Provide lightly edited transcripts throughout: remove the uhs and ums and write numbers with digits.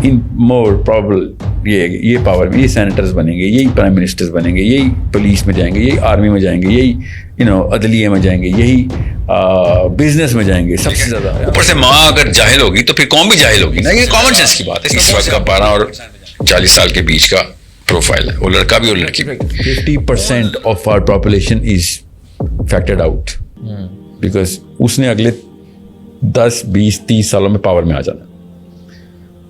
in more probable یہ power میں یہ سینیٹرز بنیں گے, یہی پرائم منسٹرز بنیں گے, یہی پولیس میں جائیں گے, یہی آرمی میں جائیں گے, یہی عدلیے میں جائیں گے, یہی بزنس میں جائیں گے سب سے زیادہ. اوپر سے ماں اگر جاہل ہوگی تو پھر قوم بھی جاہل ہوگی نا. یہ کامن سینس کی بات ہے. اس وقت کا 12 اور 40 سال کے بیچ کا پروفائل ہے, وہ لڑکا بھی اور لڑکی بھی. 50% of our population is factored out because اس نے اگلے 10, 20, 30 سالوں میں پاور میں آ جانا,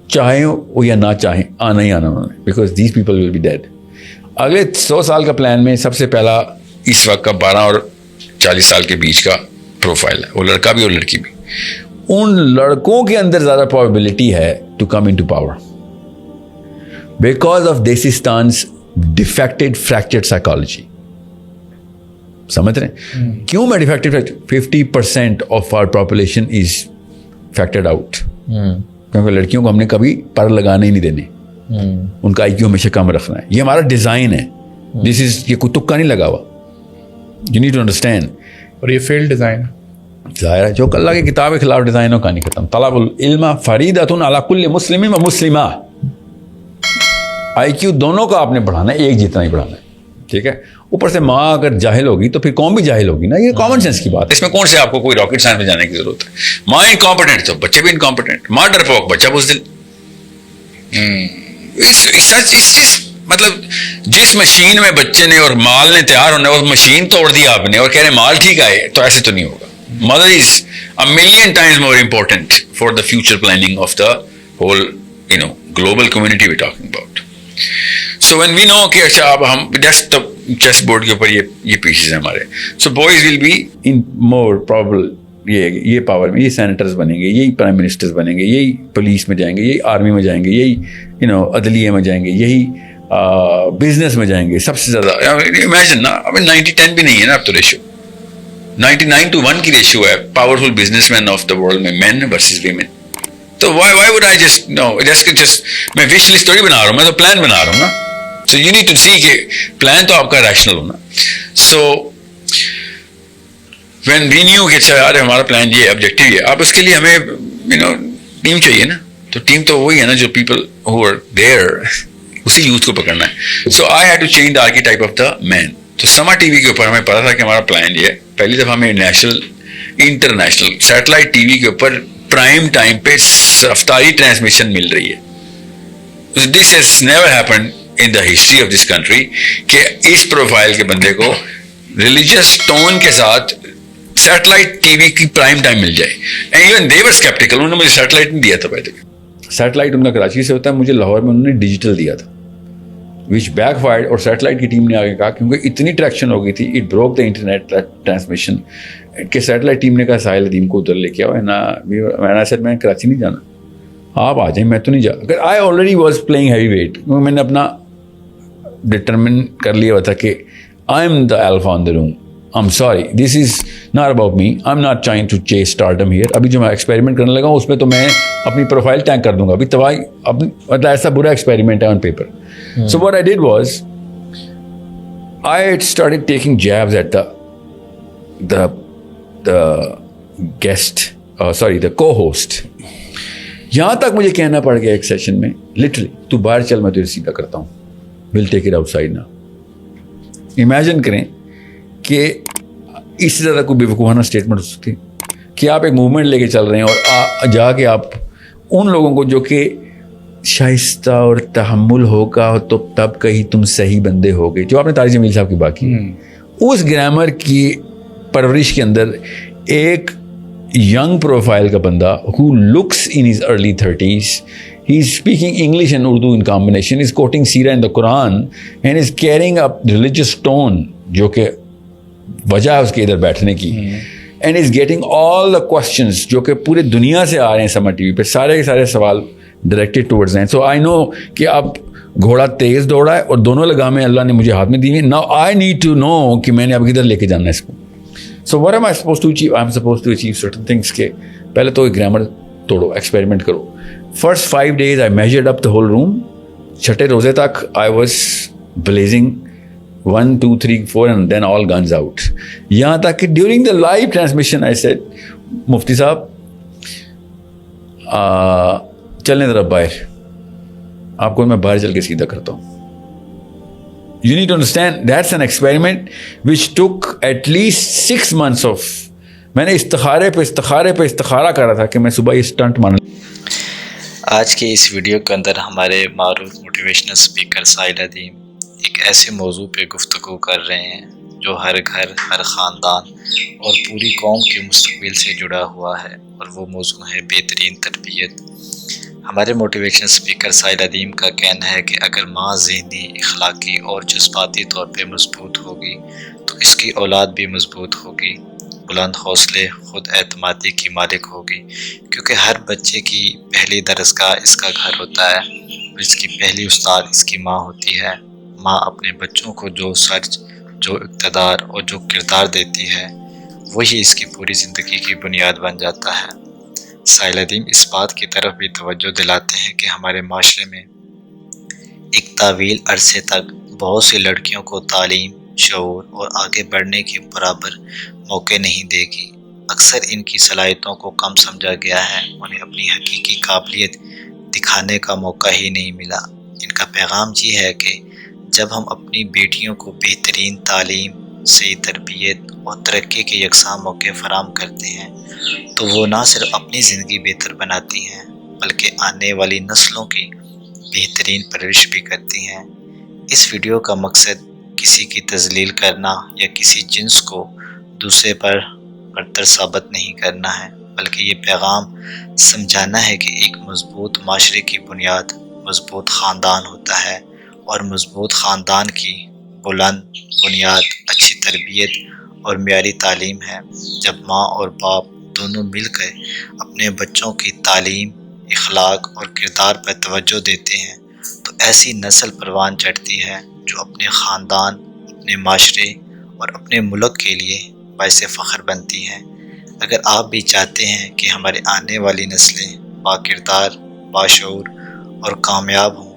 چاہیں وہ یا نہ چاہیں آنا ہی آنا انہوں نے, because these people will be dead. اگلے 100 سال کا پلان میں سب سے پہلا اس وقت کا 12 اور 40 سال کے بیچ کا پروفائل ہے, وہ لڑکا بھی اور لڑکی بھی. ان لڑکوں کے اندر زیادہ پرابیبلٹی ہے to come in to power because of دیسستان's ڈیفیکٹڈ فریکچرڈ سائیکالوجی. سمجھ رہے ہیں کیوں میں defected? 50% of our population is factored out, کیونکہ لڑکیوں کو ہم نے کبھی پر لگانے ہی نہیں دینے, ان کا IQ ہمیشہ کم رکھنا ہے. یہ ہمارا ڈیزائن ہے. دس از, یہ کوئی تکا نہیں لگا ہوا. You need to understand. اور یہ فیلڈ ڈیزائن ظاہر ہے جو اللہ کی کتاب کے خلاف ڈیزائن ہو کہانی ختم. طلب العلم فریضۃ علی کل مسلم و مسلمہ. IQ دونوں کا آپ نے بڑھانا ہے, ایک جتنا ہی بڑھانا ہے. ٹھیک ہے. اوپر سے ماں اگر جاہل ہوگی تو پھر قوم بھی جاہل ہوگی نا. یہ کامن سینس کی بات ہے. اس میں کون سے آپ کو کوئی راکٹ سائنس میں جانے کی ضرورت ہے؟ ماں انکمپیٹنٹ تو بچے بھی انکمپیٹنٹ, ماں ڈرپوک بچہ بزدل. مطلب جس مشین میں بچے نے اور مال نے تیار ہونا ہے, اس مشین توڑ دی آپ نے اور کہہ رہے مال ٹھیک آئے, تو ایسے تو نہیں ہوگا. Mother is a million times more important for the future planning of the whole global community we're talking about. So when we know کہ اچھا اب ہم just the چیس بورڈ کے اوپر یہ پیسز ہیں ہمارے, so boys will be in more probable یہ پاور میں یہ سینیٹرز بنیں گے, یہی پرائم منسٹرز بنیں گے, یہی پولیس میں جائیں گے, یہی آرمی میں جائیں گے, یہی عدلیے میں جائیں گے, یہی بزنس میں جائیں گے سب سے زیادہ. امیجن نا, اب 90-10 بھی نہیں ہے نا اب تو ریشو, 99-1 کی ریشو ہے powerful business man of the world میں, مین ورسز ویمن. تو why would I just میں وش لسٹ تھوڑی بنا رہا ہوں, میں تو پلان بنا رہا ہوں نا. So you need to see کہ پلان تو آپ کا ریشنل ہونا. So when we knew کہ اچھا یار ہمارا پلان یہ آبجیکٹو یہ, اب اس کے لیے ہمیں ٹیم چاہیے نا. تو ٹیم تو وہی ہے نا جو پیپل who are there, اسی یوتھ کو پکڑنا ہے. So I had to change the archetype of the man. تو سما ٹی وی کے اوپر ہمیں پتا تھا کہ ہمارا پلان یہ ہے, پہلی دفعہ ہمیں انٹرنیشنل سیٹلائٹ ٹی وی کے اوپر پرائم ٹائم پہ رفتاری ٹرانسمیشن مل رہی ہے. This has never happened in the history of this country کہ اس پروفائل کے بندے کو ریلیجیس ٹون کے ساتھ سیٹلائٹ ٹی وی کی پرائم ٹائم مل جائے. And even they were skeptical. انہوں نے مجھے سیٹلائٹ نہیں دیا تھا پہلے. سیٹلائٹ ان کا کراچی سے ہوتا ہے, مجھے لاہور میں انہوں نے ڈیجیٹل دیا تھا وچ بیک فائرڈ. اور سیٹلائٹ کی ٹیم نے آگے کہا کیونکہ اتنی ٹریکشن ہو گئی تھی, it broke the internet transmission, کہ سیٹلائٹ ٹیم نے کہا ساحل ادیم کو ادھر لے کے آؤ نا. میں کراچی نہیں جانا, آپ آ جائیں, میں تو نہیں جا. اگر I already was playing heavy weight, کیونکہ میں نے اپنا ڈٹرمن کر لیا ہوا تھا کہ I am the alpha in the room. I am sorry, this is not about me, I am not trying to chase stardom here. ابھی جو میں ایکسپیریمنٹ کرنے لگا ہوں اس میں تو میں اپنی پروفائل ٹینک کر دوں گا. ابھی تباہی مطلب ایسا برا ایکسپیریمنٹ ہے on paper. So what I did was I started taking jibes at the guest, sorry the co-host. یہاں تک مجھے کہنا پڑ گیا ایک سیشن میں لٹرلی, تو باہر چل میں تجھے سیدھا کرتا ہوں, ول ٹیک اٹ آؤٹ سائڈ نا. امیجن کریں کہ اس سے زیادہ کوئی بیوقوفانہ اسٹیٹمنٹ ہو سکتی کہ آپ ایک موومنٹ لے کے چل رہے ہیں اور جا کے آپ ان لوگوں کو جو کہ شائستہ اور تحمل ہوگا تو تب کہیں تم صحیح بندے ہو گئے, جو آپ نے طارق جمیل صاحب کی بات کی, اس گرامر کی پرورش کے اندر ایک ینگ پروفائل کا بندہ who looks in his early 30s, he is speaking English and Urdu in combination, is quoting Seerah in the Quran and is carrying a religious tone جو کہ وجہ ہے اس کے ادھر بیٹھنے کی, and is getting all the questions جو کہ پورے دنیا سے آ رہے ہیں سما ٹی وی پہ, سارے کے سارے سوال ڈائریکٹڈ ٹورڈز ہیں. سو آئی نو کہ اب گھوڑا تیز دوڑا ہے اور دونوں لگامیں اللہ نے مجھے ہاتھ میں دی ہیں. Now I need to know کہ میں نے اب کدھر لے کے جانا ہے اس کو. So what am I supposed to achieve? I'm supposed to achieve certain things کہ پہلے تو گرامر توڑو, ایکسپیریمنٹ کرو. First 5 days I measured up the whole room. چھٹے روزے تک I was blazing 1, 2, 3, 4 and then all guns out. یہاں تک کہ during the live transmission I said, مفتی صاحب چلیں ذرا باہر, آپ کو میں باہر چل کے سیدھا کرتا ہوں. You need to understand that's an experiment which took at least 6 months of. میں نے استخارے پہ استخارہ کرا تھا کہ میں صبح یہ اسٹنٹ مانا. آج کے اس ویڈیو کے اندر ہمارے معروف موٹیویشنل اسپیکر ساحل ادیم ایک ایسے موضوع پہ گفتگو کر رہے ہیں جو ہر گھر، ہر خاندان اور پوری قوم کے مستقبل سے جڑا ہوا ہے، اور وہ موضوع ہے بہترین تربیت. ہمارے موٹیویشنل اسپیکر ساحل ادیم کا کہنا ہے کہ اگر ماں ذہنی، اخلاقی اور جذباتی طور پہ مضبوط ہوگی تو اس کی اولاد بھی مضبوط ہوگی، بلند حوصلے، خود اعتمادی کی مالک ہوگی، کیونکہ ہر بچے کی پہلی درسگاہ اس کا گھر ہوتا ہے اور اس کی پہلی استاد اس کی ماں ہوتی ہے. ماں اپنے بچوں کو جو سچ، جو اقتدار اور جو کردار دیتی ہے وہی اس کی پوری زندگی کی بنیاد بن جاتا ہے. ساحل ادیم اس بات کی طرف بھی توجہ دلاتے ہیں کہ ہمارے معاشرے میں ایک طویل عرصے تک بہت سی لڑکیوں کو تعلیم، شعور اور آگے بڑھنے کے برابر موقع نہیں دے گی. اکثر ان کی صلاحیتوں کو کم سمجھا گیا ہے، انہیں اپنی حقیقی قابلیت دکھانے کا موقع ہی نہیں ملا. ان کا پیغام یہ ہے کہ جب ہم اپنی بیٹیوں کو بہترین تعلیم، صحیح تربیت اور ترقی کے یکساں موقع فراہم کرتے ہیں تو وہ نہ صرف اپنی زندگی بہتر بناتی ہیں بلکہ آنے والی نسلوں کی بہترین پرورش بھی کرتی ہیں. اس ویڈیو کا مقصد کسی کی تذلیل کرنا یا کسی جنس کو دوسرے پر برتر ثابت نہیں کرنا ہے، بلکہ یہ پیغام سمجھانا ہے کہ ایک مضبوط معاشرے کی بنیاد مضبوط خاندان ہوتا ہے، اور مضبوط خاندان کی بلند بنیاد اچھی تربیت اور معیاری تعلیم ہے. جب ماں اور باپ دونوں مل کر اپنے بچوں کی تعلیم، اخلاق اور کردار پر توجہ دیتے ہیں تو ایسی نسل پروان چڑھتی ہے جو اپنے خاندان، اپنے معاشرے اور اپنے ملک کے لیے باعث فخر بنتی ہے. اگر آپ بھی چاہتے ہیں کہ ہمارے آنے والی نسلیں باکردار، باشعور اور کامیاب ہوں